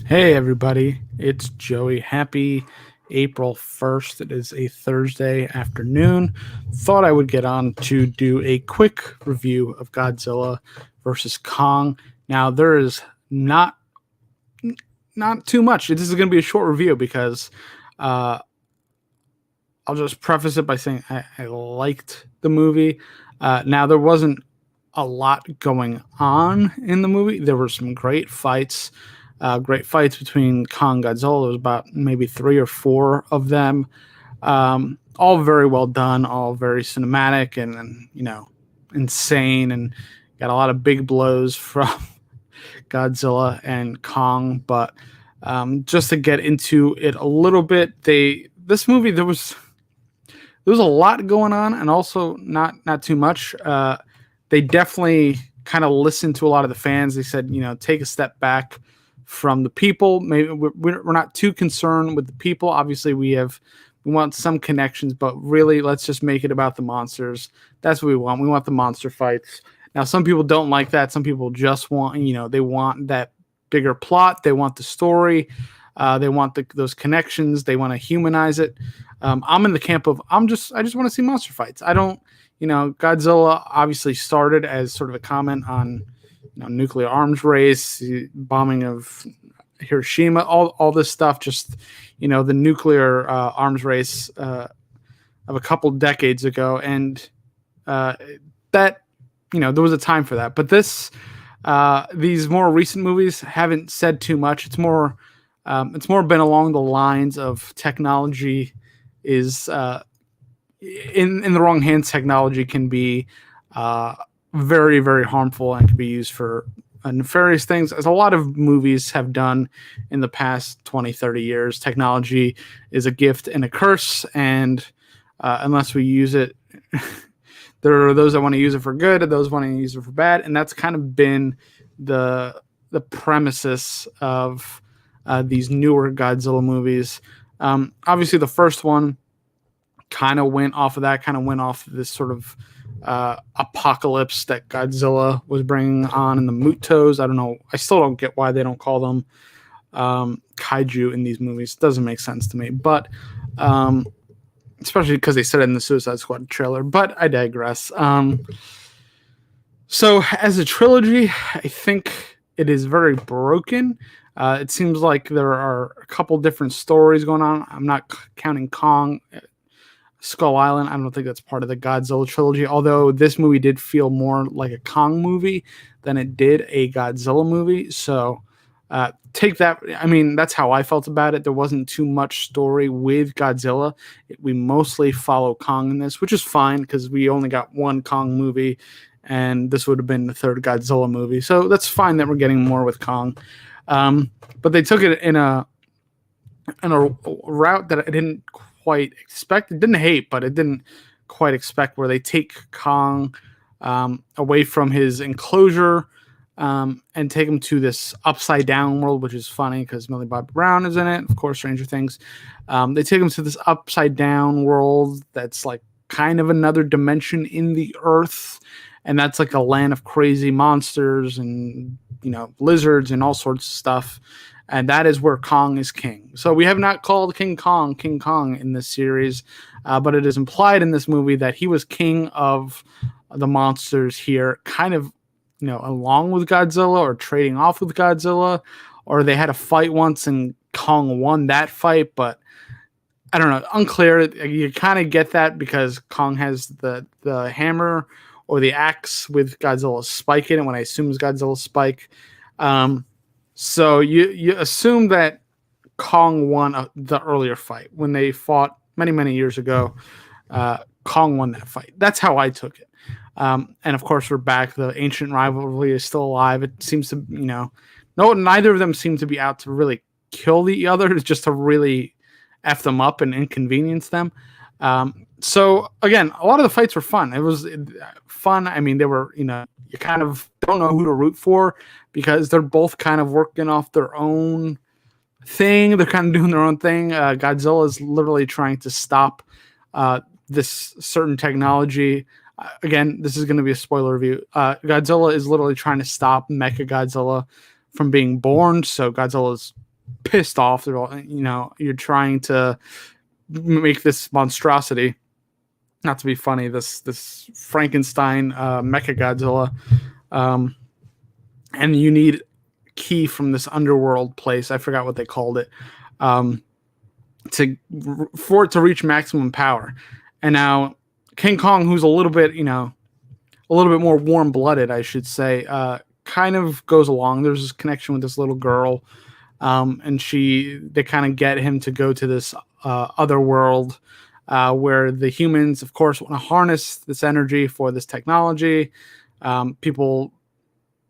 Hey everybody, it's Joey. Happy April 1st. It is a Thursday afternoon. Thought I would get on to do a quick review of Godzilla versus Kong. Now there is not too much. This is going to be a short review because uh, I'll just preface it by saying I liked the movie. Now there wasn't a lot going on in the movie. There were some great fights between Kong and Godzilla. There was about maybe three or four of them. All very well done, all very cinematic and insane, and got a lot of big blows from Godzilla and Kong. But just to get into it a little bit, this movie there was a lot going on, and also not too much. They definitely kind of listened to a lot of the fans. They said, take a step back from the people. Maybe we're not too concerned with the people. Obviously, we want some connections, but really, let's just make it about the monsters. That's what we want. We want the monster fights. Now, some people don't like that. Some people just want, they want that bigger plot. They want the story. They want those connections. They want to humanize it. I'm in the camp of I just want to see monster fights. I don't, Godzilla obviously started as sort of a comment on nuclear arms race, bombing of Hiroshima, all this stuff. Just the nuclear arms race of a couple decades ago, and that there was a time for that. But these more recent movies haven't said too much. It's more been along the lines of technology is in the wrong hands. Technology can be very, very harmful and can be used for nefarious things, as a lot of movies have done in the past 20, 30 years. Technology is a gift and a curse, and unless we use it, there are those that want to use it for good and those want to use it for bad, and that's kind of been the premises of these newer Godzilla movies. Obviously, the first one kind of went off of that, kind of went off this sort of apocalypse that Godzilla was bringing on in the Mutos. I don't know. I still don't get why they don't call them kaiju in these movies. It doesn't make sense to me, but especially because they said it in the Suicide Squad trailer. But I digress. So as a trilogy, I think it is very broken. It seems like there are a couple different stories going on. I'm not counting Kong. Skull Island, I don't think that's part of the Godzilla trilogy, although this movie did feel more like a Kong movie than it did a Godzilla movie. So take that. I mean, that's how I felt about it. There wasn't too much story with Godzilla. We mostly follow Kong in this, which is fine because we only got one Kong movie, and this would have been the third Godzilla movie. So that's fine that we're getting more with Kong. But they took it in a route that I didn't quite expect. It didn't hate, but it didn't quite expect, where they take Kong away from his enclosure and take him to this upside down world, which is funny because Millie Bobby Brown is in it, of course, Stranger Things. They take him to this upside down world that's like kind of another dimension in the earth, and that's like a land of crazy monsters and lizards and all sorts of stuff. And that is where Kong is king. So we have not called King Kong in this series, but it is implied in this movie that he was king of the monsters here, kind of, along with Godzilla or trading off with Godzilla, or they had a fight once and Kong won that fight, but I don't know, unclear. You kind of get that because Kong has the hammer or the axe with Godzilla's spike in it, when I assume is Godzilla's spike. So you assume that Kong won the earlier fight when they fought many, many years ago. Kong won that fight. That's how I took it. And of course, we're back. The ancient rivalry is still alive. It seems to, neither of them seem to be out to really kill the other. It's just to really F them up and inconvenience them. So again, a lot of the fights were fun. It was fun. I mean, they were, you kind of don't know who to root for because they're both kind of working off their own thing. They're kind of doing their own thing. Godzilla is literally trying to stop this certain technology. Again, this is going to be a spoiler review. Godzilla is literally trying to stop Mechagodzilla from being born. So Godzilla is pissed off. They're all, you're trying to make this monstrosity, not to be funny, this Frankenstein Mechagodzilla, and you need key from this underworld place. I forgot what they called it, for it to reach maximum power. And now King Kong, who's a little bit more warm blooded, I should say, kind of goes along. There's this connection with this little girl, and they kind of get him to go to this other world, where the humans, of course, want to harness this energy for this technology. People,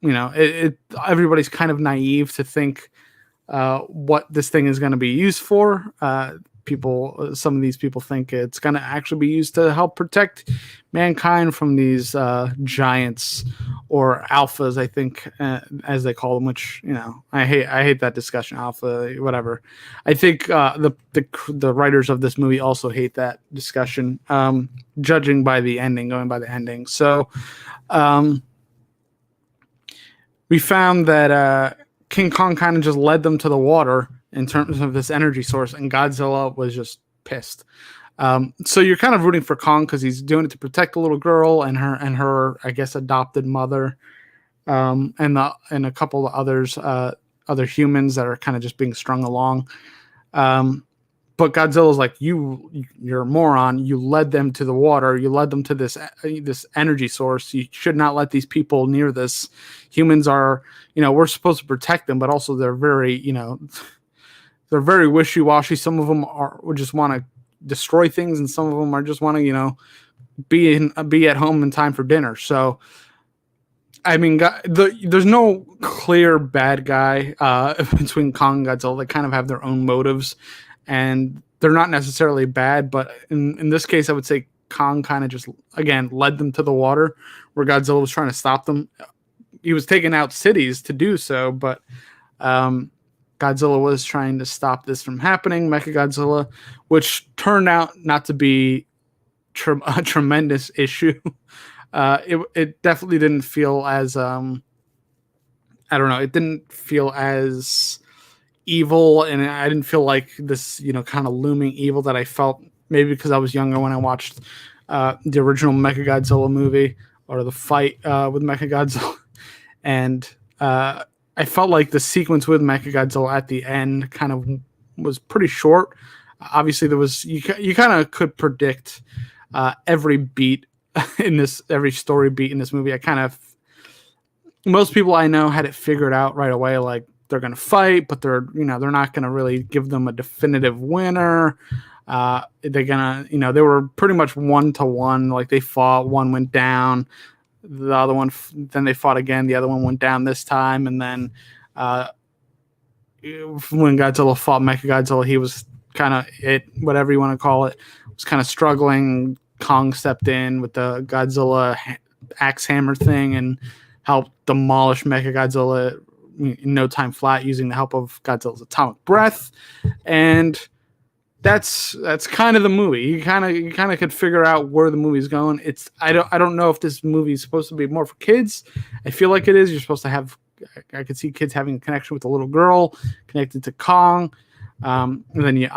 everybody's kind of naive to think what this thing is going to be used for. Some of these people think it's going to actually be used to help protect mankind from these giants, or alphas, I think, as they call them. Which I hate that discussion. Alpha, whatever. I think the writers of this movie also hate that discussion. Judging by the ending, going by the ending. So, we found that King Kong kind of just led them to the water in terms of this energy source, and Godzilla was just pissed. So you're kind of rooting for Kong because he's doing it to protect the little girl and her I guess adopted mother, and a couple of others, other humans that are kind of just being strung along. But Godzilla's like, you're a moron. You led them to the water. You led them to this energy source. You should not let these people near this. Humans are, we're supposed to protect them, but also they're very, they're very wishy-washy. Some of them would just want to destroy things, and some of them are just want to, be at home in time for dinner. So, I mean, there's no clear bad guy between Kong and Godzilla. They kind of have their own motives, and they're not necessarily bad. But in this case, I would say Kong kind of just, again, led them to the water, where Godzilla was trying to stop them. He was taking out cities to do so, but Godzilla was trying to stop this from happening. Mechagodzilla, which turned out not to be a tremendous issue. It definitely didn't feel as I don't know. It didn't feel as evil, and I didn't feel like this kind of looming evil that I felt maybe because I was younger when I watched the original Mechagodzilla movie, or the fight with Mechagodzilla, and I felt like the sequence with Mechagodzilla at the end kind of was pretty short. Obviously, there was you kind of could predict every beat every story beat in this movie. Most people I know had it figured out right away. Like, they're going to fight, but they're not going to really give them a definitive winner. They're gonna, they were pretty much 1-to-1. Like, they fought, one went down, the other one, then they fought again. The other one went down this time, and then when Godzilla fought Mechagodzilla, he was kind of whatever you want to call it, was kind of struggling. Kong stepped in with the Godzilla axe hammer thing and helped demolish Mechagodzilla in no time flat using the help of Godzilla's atomic breath. And that's kind of the movie. You kind of could figure out where the movie's going. I don't know if this movie is supposed to be more for kids. I feel like it is. You're supposed to have, I could see kids having a connection with the little girl connected to Kong. And then you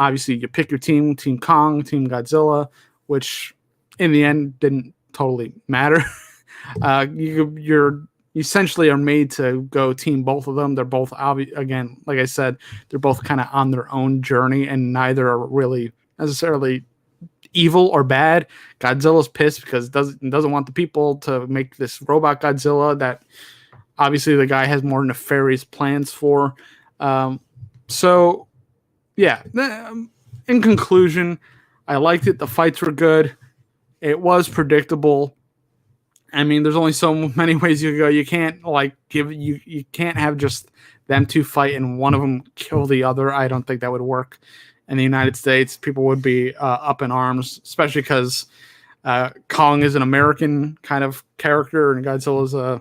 pick your team Kong, Team Godzilla, which in the end didn't totally matter. You're essentially are made to go team both of them. They're both again, like I said, they're both kind of on their own journey, and neither are really necessarily evil or bad. Godzilla's pissed because doesn't want the people to make this robot Godzilla that obviously the guy has more nefarious plans for. So yeah, in conclusion, I liked it. The fights were good. It was predictable. I mean, there's only so many ways you can go. You can't you can't have just them two fight and one of them kill the other. I don't think that would work in the United States. People would be up in arms, especially because Kong is an American kind of character and Godzilla is a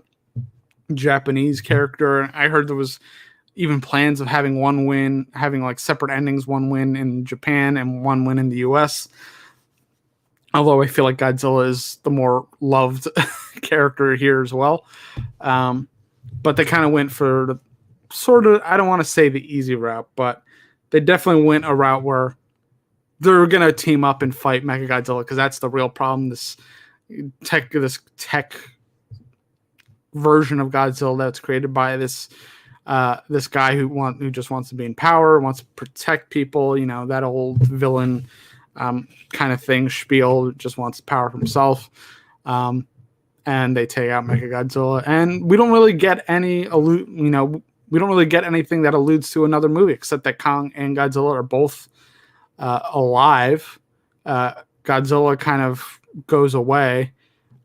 Japanese character. I heard there was even plans of having like separate endings, one win in Japan and one win in the US. Although I feel like Godzilla is the more loved character here as well. But they kind of went for sort of, I don't want to say the easy route, but they definitely went a route where they're going to team up and fight Mechagodzilla, because that's the real problem. This tech version of Godzilla that's created by this guy who just wants to be in power, wants to protect people, that old villain kind of thing, spiel, just wants power for himself. And they take out Mechagodzilla, and we don't really get we don't really get anything that alludes to another movie, except that Kong and Godzilla are both alive. Godzilla kind of goes away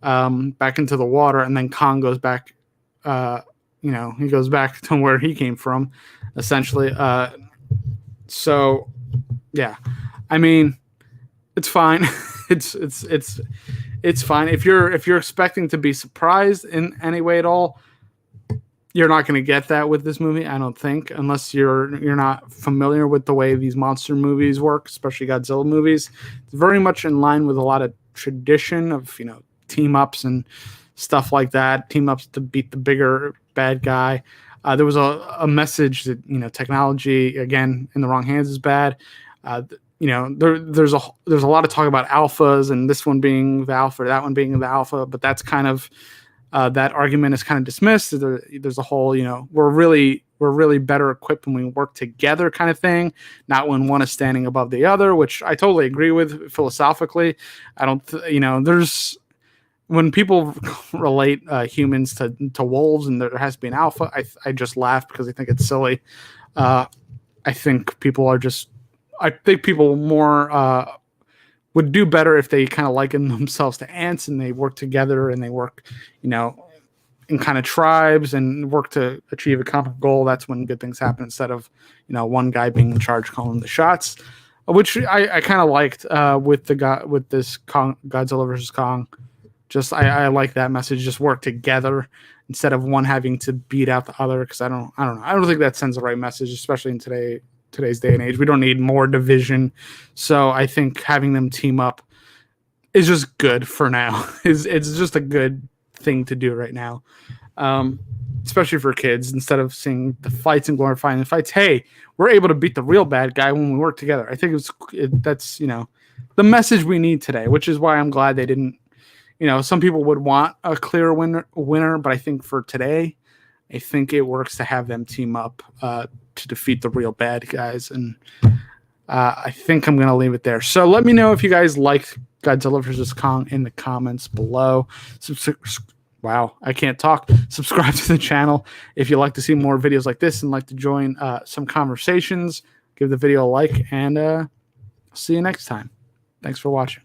back into the water, and then Kong goes back. He goes back to where he came from, essentially. So, yeah, I mean, it's fine. It's fine. If you're expecting to be surprised in any way at all, you're not going to get that with this movie, I don't think, unless you're not familiar with the way these monster movies work, especially Godzilla movies. It's very much in line with a lot of tradition of team ups and stuff like that. Team ups to beat the bigger bad guy. There was a message that technology, again, in the wrong hands is bad. There's a lot of talk about alphas, and this one being the alpha, that one being the alpha, but that's kind of that argument is kind of dismissed. There's a whole we're really better equipped when we work together kind of thing, not when one is standing above the other, which I totally agree with philosophically. I don't there's when people relate humans to wolves and there has to be an alpha, I just laugh because I think it's silly. I think people more would do better if they kind of liken themselves to ants and they work together and they work, in kind of tribes and work to achieve a common goal. That's when good things happen, instead of, one guy being in charge calling the shots, which I kind of liked with this Godzilla versus Kong. Just I like that message. Just work together instead of one having to beat out the other. Because I don't know. I don't think that sends the right message, especially in today's day and age. We don't need more division. So I think having them team up is just good for now. It's just a good thing to do right now, especially for kids. Instead of seeing the fights and glorifying the fights, hey, we're able to beat the real bad guy when we work together. I think that's the message we need today, which is why I'm glad they didn't. Some people would want a clear winner, but I think for today, I think it works to have them team up to defeat the real bad guys. And I think I'm going to leave it there. So let me know if you guys like Godzilla vs. Kong in the comments below. Wow, I can't talk. Subscribe to the channel if you like to see more videos like this and like to join some conversations. Give the video a like, and see you next time. Thanks for watching.